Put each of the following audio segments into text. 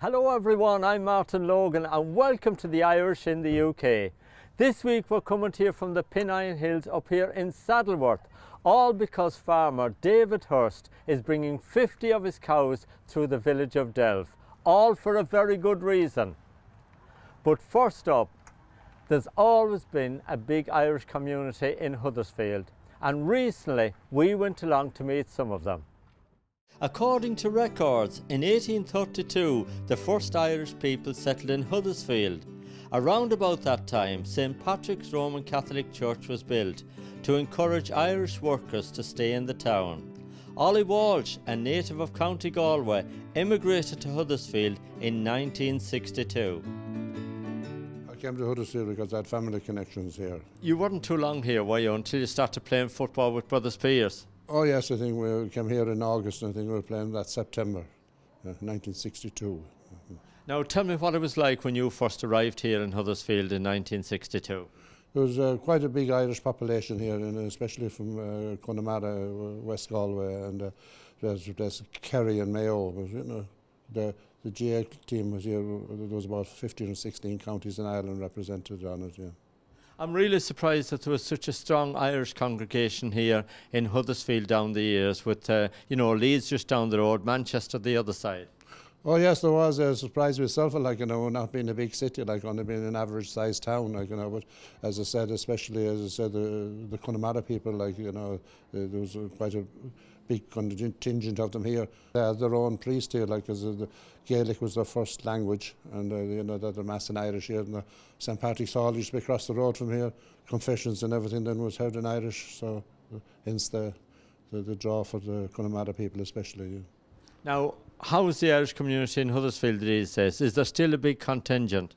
Hello everyone, I'm Martin Logan and welcome to the Irish in the UK. This week we're coming to you from the Pennine Hills up here in Saddleworth, all because farmer David Hurst is bringing 50 of his cows through the village of Delph, all for a very good reason. But first up, there's always been a big Irish community in Huddersfield, and recently we went along to meet some of them. According to records, in 1832 the first Irish people settled in Huddersfield. Around about that time, St Patrick's Roman Catholic Church was built to encourage Irish workers to stay in the town. Ollie Walsh, a native of County Galway, immigrated to Huddersfield in 1962. I came to Huddersfield because I had family connections here. You weren't too long here, were you, until you started playing football with Brothers Pearce? Oh yes, I think we came here in August and I think we were playing that September, 1962. Now tell me what it was like when you first arrived here in Huddersfield in 1962. There was quite a big Irish population here, and especially from Connemara, West Galway, and there's Kerry and Mayo. But, you know, the GAA team was here. There was about 15 or 16 counties in Ireland represented on it. Yeah. I'm really surprised that there was such a strong Irish congregation here in Huddersfield down the years, with you know, Leeds just down the road, Manchester the other side. Oh yes, there was. I surprised myself, like, you know, not being a big city, like only being an average sized town, like, you know. But as I said, especially as I said, the Connemara people, like, you know, there was quite a big contingent of them here. They had their own priest here, like, as the Gaelic was their first language, and you know, they're mass in Irish here. And St Patrick's Hall used to be across the road from here. Confessions and everything then was held in Irish, so hence the draw for the Connemara people especially. Yeah. Now, how is the Irish community in Huddersfield these days? Is there still a big contingent?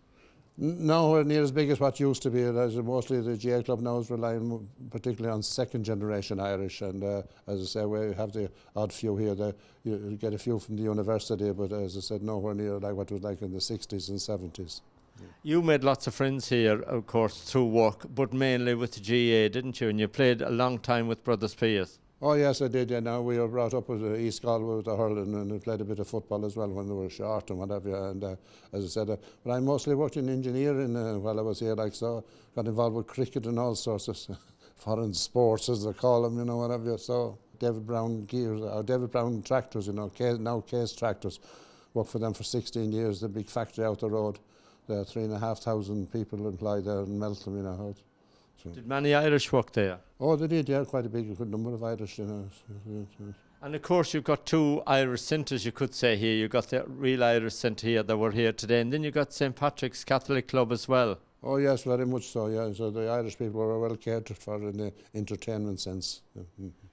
Nowhere near as big as what used to be. Mostly the GAA Club now is relying particularly on second generation Irish, and as I say, we have the odd few here. You get a few from the university, but as I said, nowhere near like what it was like in the 60s and 70s. Yeah. You made lots of friends here, of course, through work, but mainly with the GAA, didn't you? And you played a long time with Brothers Pearce. Oh yes, I did. Yeah, now we were brought up with East Galway with the hurling, and we played a bit of football as well when they were short and whatever. And as I said, but I mostly worked in engineering while I was here. Like, so got involved with cricket and all sorts of foreign sports, as they call them, you know, whatever. So David Brown gears, or David Brown tractors, you know, now Case tractors. Worked for them for 16 years. The big factory out the road. There are 3,500 people employed there in Melton, you know. Did many Irish work there? Oh, they did, yeah, quite a good number of Irish, you know. And of course you've got two Irish centres, you could say, here. You've got the real Irish centre here that were here today, and then you've got St Patrick's Catholic Club as well. Oh yes, very much so, yeah. So the Irish people were well cared for in the entertainment sense.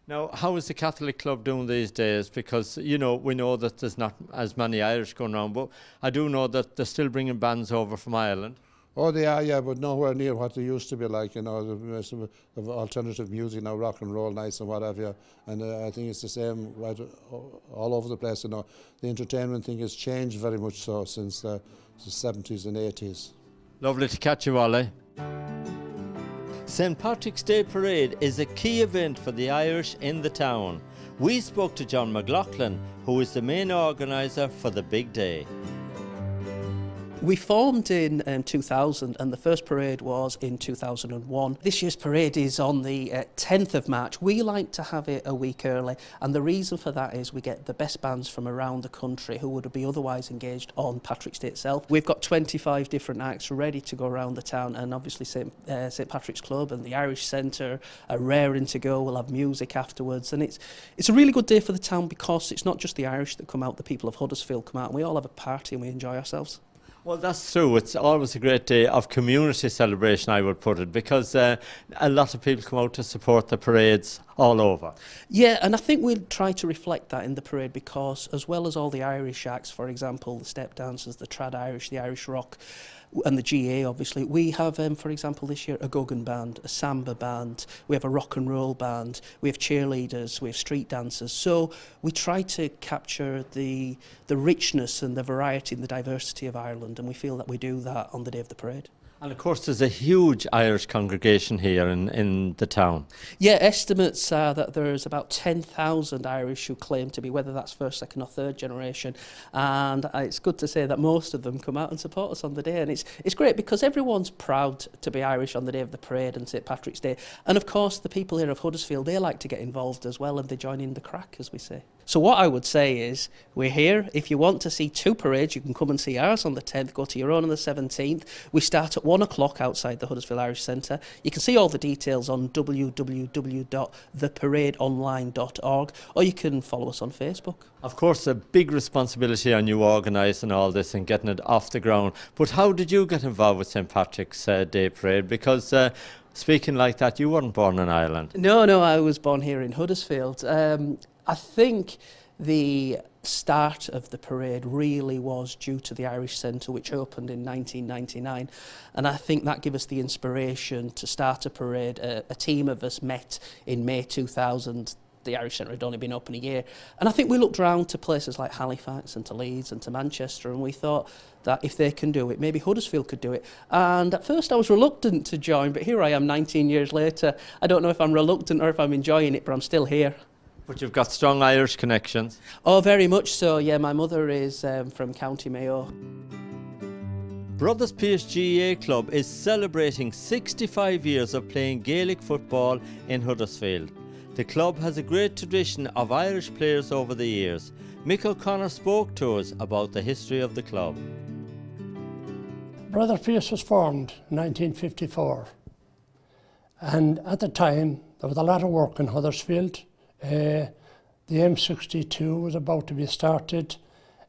Now, how is the Catholic Club doing these days? Because, you know, we know that there's not as many Irish going around, but I do know that they're still bringing bands over from Ireland. Oh, they are, yeah, but nowhere near what they used to be like, you know, the alternative music now, rock and roll nights and whatever, and I think it's the same right all over the place, you know. The entertainment thing has changed very much so since the 70s and 80s. Lovely to catch you, Ollie. St Patrick's Day Parade is a key event for the Irish in the town. We spoke to John McLaughlin, who is the main organiser for the big day. We formed in 2000 and the first parade was in 2001. This year's parade is on the 10th of March. We like to have it a week early, and the reason for that is we get the best bands from around the country who would be otherwise engaged on Patrick's Day itself. We've got 25 different acts ready to go around the town, and obviously St Patrick's Club and the Irish Centre are raring to go. We'll have music afterwards, and it's a really good day for the town because it's not just the Irish that come out, the people of Huddersfield come out, and we all have a party and we enjoy ourselves. Well, that's true. It's always a great day of community celebration, I would put it, because a lot of people come out to support the parades all over. Yeah, and I think we'll try to reflect that in the parade because as well as all the Irish acts, for example, the step dancers, the trad Irish, the Irish rock, and the GAA obviously, we have, for example, this year a Guggen band, a samba band, we have a rock and roll band, we have cheerleaders, we have street dancers. So we try to capture the richness and the variety and the diversity of Ireland, and we feel that we do that on the day of the parade. And of course there's a huge Irish congregation here in the town. Yeah, estimates are that there's about 10,000 Irish who claim to be, whether that's first, second or third generation, and it's good to say that most of them come out and support us on the day, and it's great because everyone's proud to be Irish on the day of the parade and St Patrick's Day, and of course the people here of Huddersfield, they like to get involved as well and they join in the crack, as we say. So what I would say is, we're here. If you want to see two parades, you can come and see ours on the 10th, go to your own on the 17th. We start at 1 o'clock outside the Huddersfield Irish Centre. You can see all the details on www.theparadeonline.org, or you can follow us on Facebook. Of course, a big responsibility on you organising all this and getting it off the ground. But how did you get involved with St Patrick's Day Parade? Because speaking like that, you weren't born in Ireland. No, I was born here in Huddersfield. I think the start of the parade really was due to the Irish Centre, which opened in 1999, and I think that gave us the inspiration to start a parade. A team of us met in May 2000. The Irish Centre had only been open a year, and I think we looked round to places like Halifax and to Leeds and to Manchester, and we thought that if they can do it, maybe Huddersfield could do it. And at first I was reluctant to join, but here I am 19 years later. I don't know if I'm reluctant or if I'm enjoying it, but I'm still here. But you've got strong Irish connections. Oh, very much so, yeah. My mother is from County Mayo. Brothers Pierce GAA Club is celebrating 65 years of playing Gaelic football in Huddersfield. The club has a great tradition of Irish players over the years. Mick O'Connor spoke to us about the history of the club. Brothers Pierce was formed in 1954, and at the time there was a lot of work in Huddersfield. The M62 was about to be started.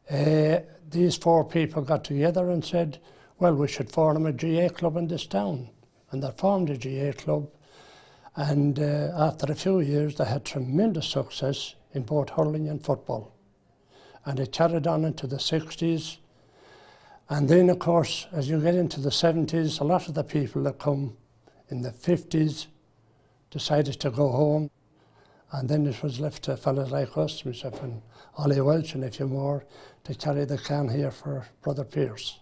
These four people got together and said, well, we should form a GAA club in this town. And they formed a GAA club. And after a few years, they had tremendous success in both hurling and football. And it carried on into the 60s. And then, of course, as you get into the 70s, a lot of the people that come in the 50s decided to go home. And then it was left to fellas like us, myself and Ollie Welch and a few more, to carry the can here for Brother Pierce.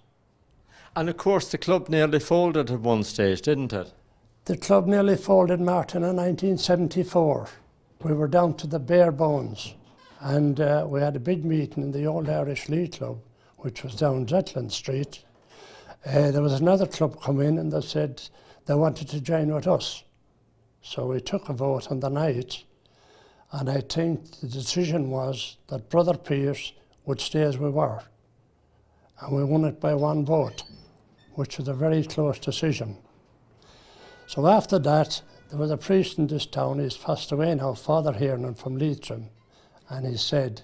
And of course the club nearly folded at one stage, didn't it? The club nearly folded, Martin, in 1974. We were down to the bare bones, and we had a big meeting in the old Irish League Club, which was down Zetland Street. There was another club come in and they said they wanted to join with us. So we took a vote on the night. And I think the decision was that Brother Pierce would stay as we were. And we won it by one vote, which was a very close decision. So after that, there was a priest in this town, he's passed away now, Father Hiernan from Leitrim, and he said,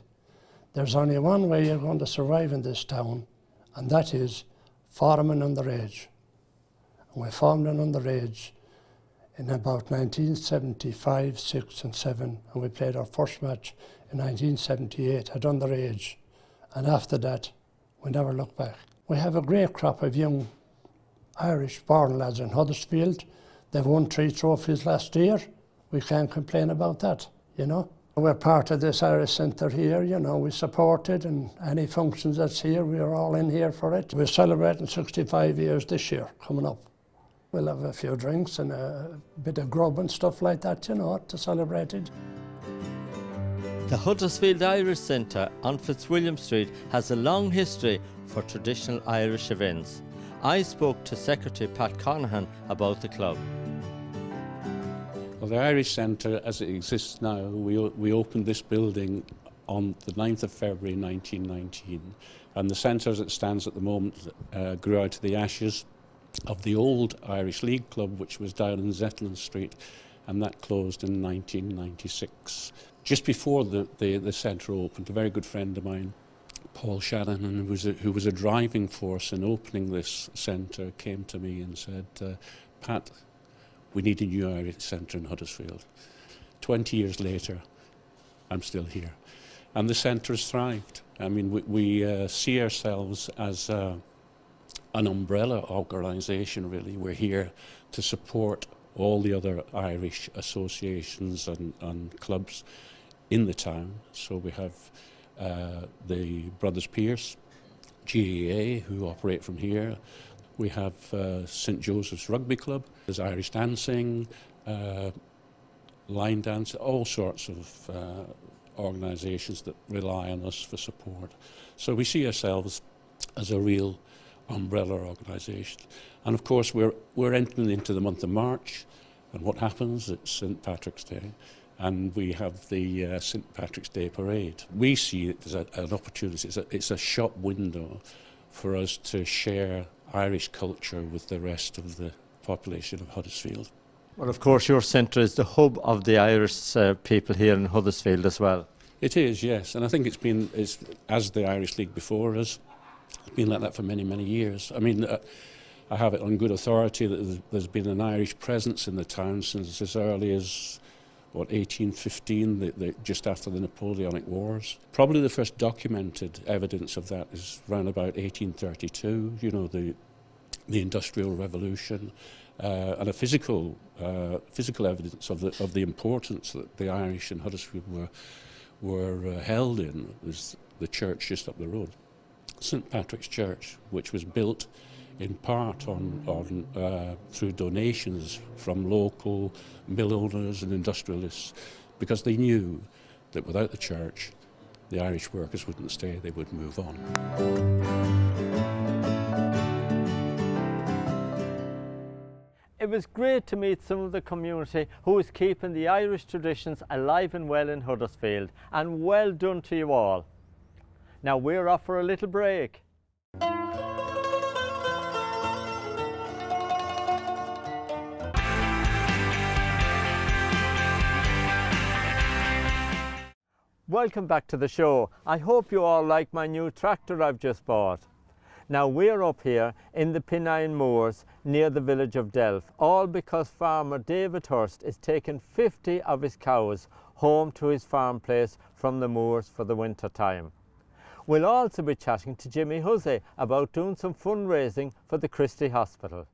there's only one way you're going to survive in this town, and that is forming underage. And we formed an underage in about 1975, 6 and 7, and we played our first match in 1978 at underage. And after that, we never looked back. We have a great crop of young Irish-born lads in Huddersfield. They've won 3 trophies last year. We can't complain about that, you know. We're part of this Irish Centre here, you know, we support it, and any functions that's here, we're all in here for it. We're celebrating 65 years this year, coming up. We'll have a few drinks and a bit of grub and stuff like that, you know, to celebrate it. The Huddersfield Irish Centre on Fitzwilliam Street has a long history for traditional Irish events. I spoke to Secretary Pat Conahan about the club. Well, the Irish Centre, as it exists now, we opened this building on the 9th of February 1919, and the centre as it stands at the moment grew out of the ashes of the old Irish League Club, which was down in Zetland Street, and that closed in 1996. Just before the centre opened, a very good friend of mine, Paul Shanahan, who was a driving force in opening this centre, came to me and said, Pat, we need a new Irish Centre in Huddersfield. 20 years later, I'm still here. And the centre has thrived. I mean, we see ourselves as an umbrella organisation, really. We're here to support all the other Irish associations and clubs in the town. So we have the Brothers Pierce GAA, who operate from here, We have St Joseph's Rugby Club, there's Irish dancing, line dance, all sorts of organisations that rely on us for support. So we see ourselves as a real umbrella organisation. And of course we're entering into the month of March, and what happens? It's St Patrick's Day, and we have the St Patrick's Day Parade. We see it as an opportunity, it's a shop window for us to share Irish culture with the rest of the population of Huddersfield. Well, of course, your centre is the hub of the Irish people here in Huddersfield as well. It is, yes, and I think it's as the Irish League before us, it's been like that for many, many years. I mean, I have it on good authority that there's been an Irish presence in the town since as early as, 1815, just after the Napoleonic Wars. Probably the first documented evidence of that is around about 1832, you know, the Industrial Revolution, and a physical evidence of the importance that the Irish in Huddersfield were held in was the church just up the road, St Patrick's Church, which was built in part through donations from local mill owners and industrialists, because they knew that without the church, the Irish workers wouldn't stay, they would move on. It was great to meet some of the community who is keeping the Irish traditions alive and well in Huddersfield, and well done to you all. Now we're off for a little break. Welcome back to the show. I hope you all like my new tractor I've just bought. Now we're up here in the Pennine Moors near the village of Delph, all because farmer David Hurst is taking 50 of his cows home to his farm place from the moors for the winter time. We'll also be chatting to Jimmy Hussey about doing some fundraising for the Christie Hospital.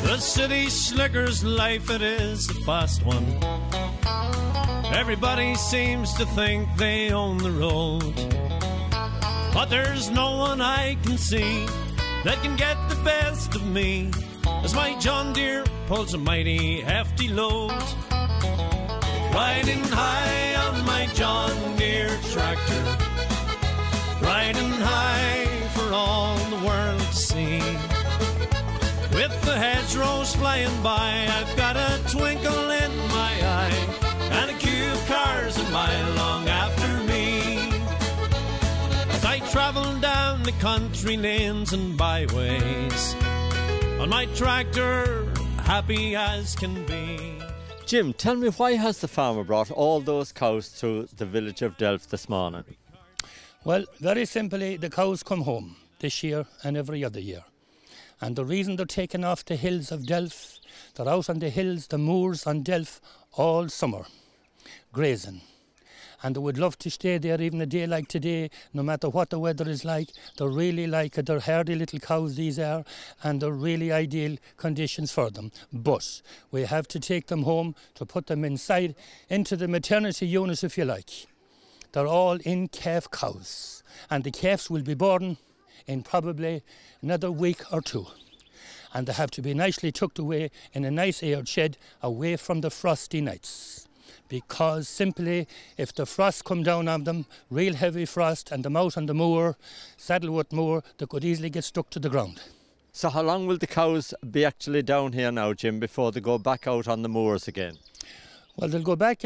The city slicker's life, it is a fast one. Everybody seems to think they own the road, but there's no one I can see that can get the best of me, as my John Deere pulls a mighty hefty load. Riding high on my John Deere tractor, riding high for all the world to see. With the hedgerows flying by, I've got a twinkle in my eye, and a queue of cars a mile long after me, as I travel down the country lanes and byways on my tractor, happy as can be. Jim, tell me, why has the farmer brought all those cows to the village of Delph this morning? Well, very simply, the cows come home this year and every other year. And the reason they're taken off the hills of Delph, they're out on the hills, the moors on Delph all summer, grazing. And they would love to stay there even a day like today, no matter what the weather is like. They're really like it. They're hardy little cows, these are, and they're really ideal conditions for them. But we have to take them home to put them inside, into the maternity unit, if you like. They're all in calf cows, and the calves will be born in probably another week or two. And they have to be nicely tucked away in a nice aired shed away from the frosty nights. Because simply, if the frost come down on them, real heavy frost, and them out on the moor, Saddleworth Moor, they could easily get stuck to the ground. So how long will the cows be actually down here now, Jim, before they go back out on the moors again? Well, they'll go back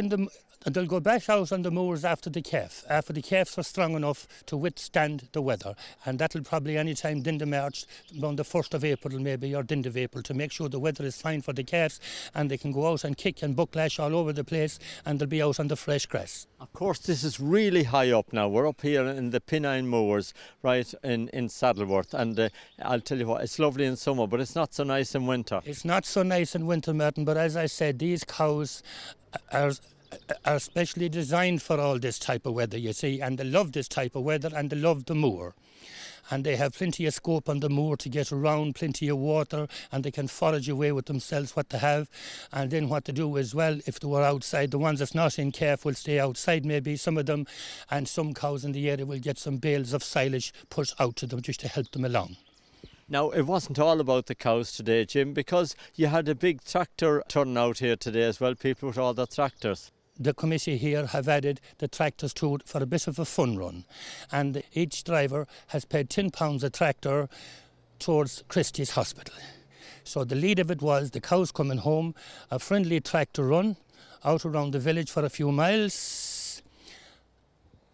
out on the moors after the calf. After the calves are strong enough to withstand the weather. And that'll probably any time in the March, on the 1st of April maybe, or end of April, to make sure the weather is fine for the calves, and they can go out and kick and bucklash all over the place, and they'll be out on the fresh grass. Of course, this is really high up now. We're up here in the Pennine Moors, right in Saddleworth, and I'll tell you what, it's lovely in summer, but it's not so nice in winter. It's not so nice in winter, Martin, but as I said, these cows are specially designed for all this type of weather, you see, and they love this type of weather, and they love the moor. and they have plenty of scope on the moor to get around, plenty of water, and they can forage away with themselves what they have. And then what to do as well, if they were outside, the ones that's not in calf will stay outside maybe, some of them, and some cows in the area will get some bales of silage put out to them just to help them along. Now, it wasn't all about the cows today, Jim, because you had a big tractor turnout here today as well, people with all their tractors. The committee here have added the tractors to it for a bit of a fun run, and each driver has paid £10 a tractor towards Christie's hospital. So the lead of it was the cows coming home, a friendly tractor run out around the village for a few miles,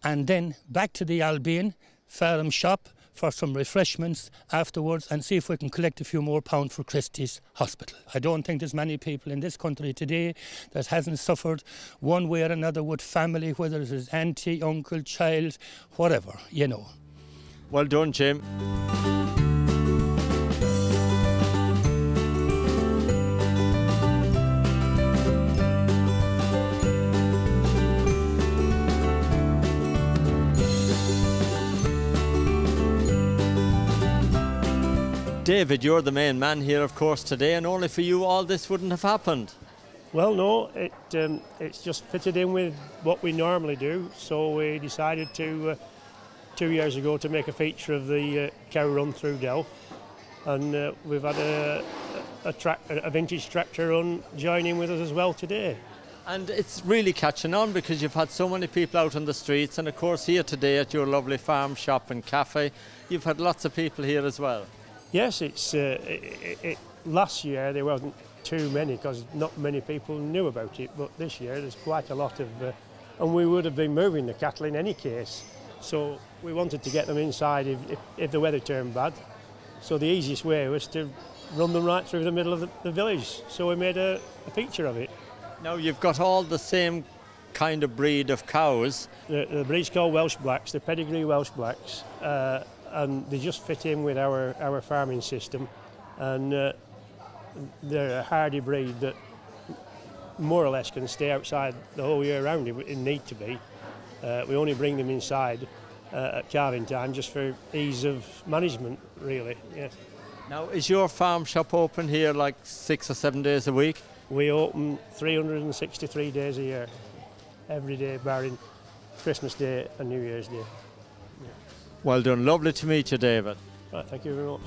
and then back to the Albion Farm shop for some refreshments afterwards and see if we can collect a few more pounds for Christie's hospital. I don't think there's many people in this country today that hasn't suffered one way or another with family, whether it is auntie, uncle, child, whatever, you know. Well done, Jim. David, you're the main man here, of course, today, and only for you all this wouldn't have happened. Well, no, it's just fitted in with what we normally do, so we decided to, 2 years ago, to make a feature of the cow run through Delph, and we've had a vintage tractor run join in with us as well today. And it's really catching on because you've had so many people out on the streets, and of course here today at your lovely farm shop and cafe, you've had lots of people here as well. Yes, last year there wasn't too many because not many people knew about it, but this year there's quite a lot of, and we would have been moving the cattle in any case. So we wanted to get them inside if the weather turned bad. So the easiest way was to run them right through the middle of the village. So we made a feature of it. Now you've got all the same kind of breed of cows. The breed's called Welsh Blacks, the pedigree Welsh Blacks. And they just fit in with our farming system, and they're a hardy breed that more or less can stay outside the whole year round if it need to be. We only bring them inside at calving time just for ease of management, really. Yes. Now, is your farm shop open here like 6 or 7 days a week? We open 363 days a year, every day barring Christmas Day and New Year's Day. Well done. Lovely to meet you, David. Right, thank you very much.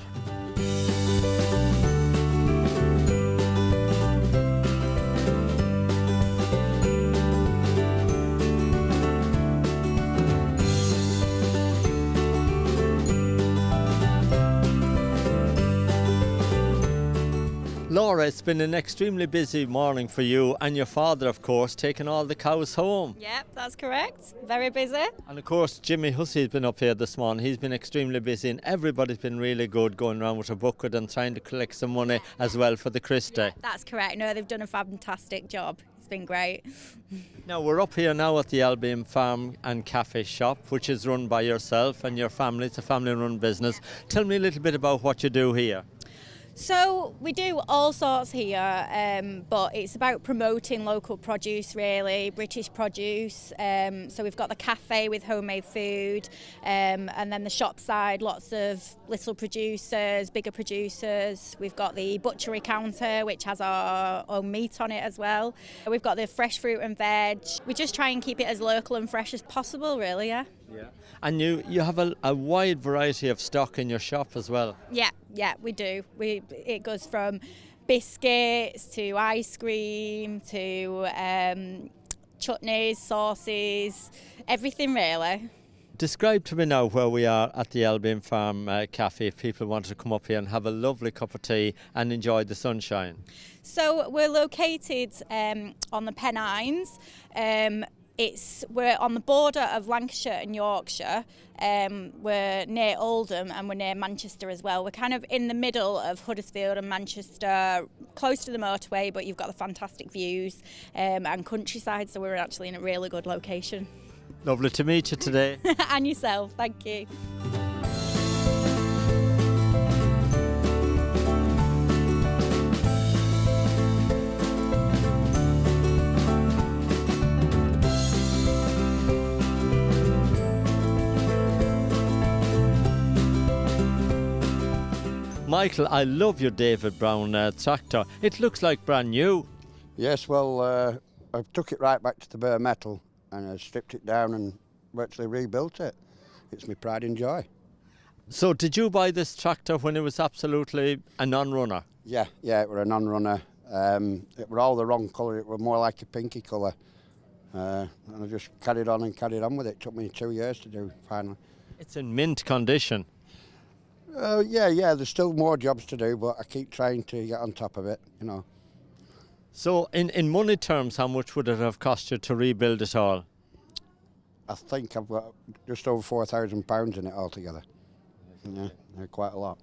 Laura, it's been an extremely busy morning for you and your father, of course, taking all the cows home. Yep, that's correct. Very busy. And of course, Jimmy Hussey's been up here this morning. He's been extremely busy, and everybody's been really good going around with a bucket and trying to collect some money as well for the Christie. Yeah, that's correct. No, they've done a fantastic job. It's been great. Now, we're up here now at the Albion Farm and Cafe shop, which is run by yourself and your family. It's a family-run business. Tell me a little bit about what you do here. So we do all sorts here, but it's about promoting local produce, really, British produce. So we've got the cafe with homemade food, and then the shop side, lots of little producers, bigger producers. We've got the butchery counter, which has our own meat on it as well. We've got the fresh fruit and veg. We just try and keep it as local and fresh as possible, really, yeah. Yeah. And you have a wide variety of stock in your shop as well. Yeah, we do. It goes from biscuits to ice cream to chutneys, sauces, everything really. Describe to me now where we are at the Albion Farm Cafe if people want to come up here and have a lovely cup of tea and enjoy the sunshine. So we're located on the Pennines. We're on the border of Lancashire and Yorkshire. We're near Oldham and we're near Manchester as well. We're kind of in the middle of Huddersfield and Manchester, close to the motorway, but you've got the fantastic views and countryside, so we're actually in a really good location. Lovely to meet you today. And yourself, thank you. Michael, I love your David Brown tractor. It looks like brand new. Yes, well, I took it right back to the bare metal and I stripped it down and virtually rebuilt it. It's my pride and joy. So did you buy this tractor when it was absolutely a non-runner? Yeah, it were a non-runner. It were all the wrong colour, it were more like a pinky colour. And I just carried on with it. It took me 2 years to do, finally. It's in mint condition. Yeah, there's still more jobs to do, but I keep trying to get on top of it, you know. So in money terms, how much would it have cost you to rebuild it all? I think I've got just over £4,000 in it altogether. Yeah, quite a lot.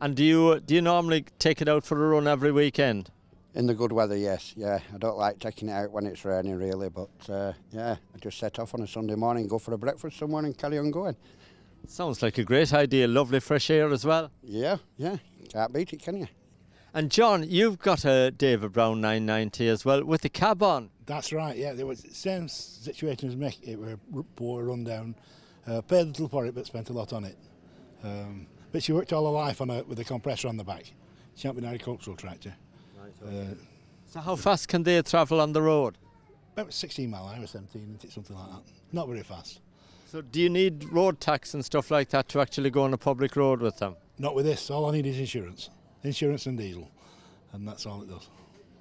And do you normally take it out for a run every weekend? In the good weather, yes. Yeah, I don't like taking it out when it's raining really, but yeah, I just set off on a Sunday morning, go for a breakfast somewhere and carry on going. Sounds like a great idea. Lovely fresh air as well. Yeah, can't beat it, can you? And John, you've got a David Brown 990 as well with the cab on. That's right, yeah. There was the same situation as Mick. It were poor, run down. Paid little for it, but spent a lot on it. But she worked all her life on it with a compressor on the back. She hadn't been an agricultural tractor. Right, so how fast can they travel on the road? About 16 mile an hour, 17, something like that. Not very fast. So do you need road tax and stuff like that to actually go on a public road with them? Not with this. All I need is insurance. Insurance and diesel. And that's all it does.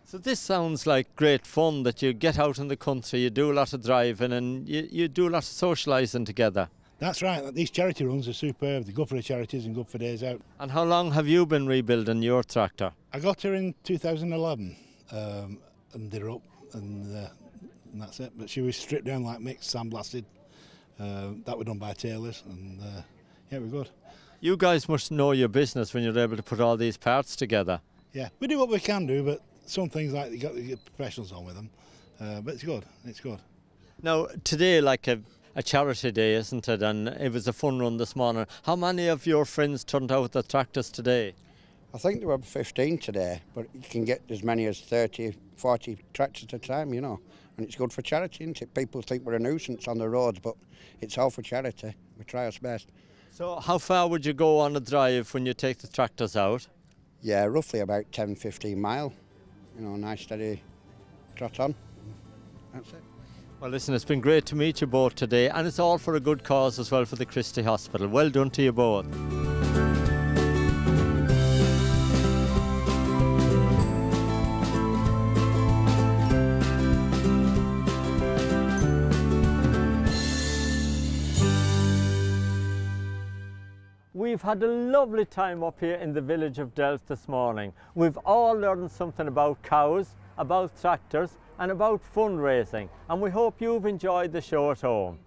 So this sounds like great fun, that you get out in the country, you do a lot of driving and you do a lot of socialising together. That's right. These charity runs are superb. They go for the charities and go for days out. And how long have you been rebuilding your tractor? I got her in 2011 and did her up and that's it. But she was stripped down like Mick, sandblasted. That was done by tailors and yeah, we're good. You guys must know your business when you're able to put all these parts together. Yeah, we do what we can do, but some things like you got to get professionals on with them. But it's good, it's good. Now, today, like a charity day, isn't it? And it was a fun run this morning. How many of your friends turned out with the tractors today? I think there were 15 today, but you can get as many as 30, 40 tractors at a time, you know. And it's good for charity, isn't it? People think we're a nuisance on the roads, but it's all for charity. We try our best. So how far would you go on a drive when you take the tractors out? Yeah, roughly about 10, 15 mile. You know, nice steady trot on. That's it. Well, listen, it's been great to meet you both today, and it's all for a good cause as well for the Christie Hospital. Well done to you both. We've had a lovely time up here in the village of Delph this morning. We've all learned something about cows, about tractors and about fundraising, and we hope you've enjoyed the show at home.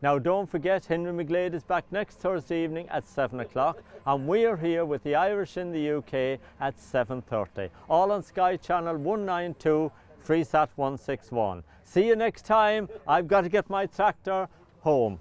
Now don't forget, Henry McGlade is back next Thursday evening at 7 o'clock and we are here with the Irish in the UK at 7:30, all on Sky Channel 192, Freesat 161. See you next time. I've got to get my tractor home.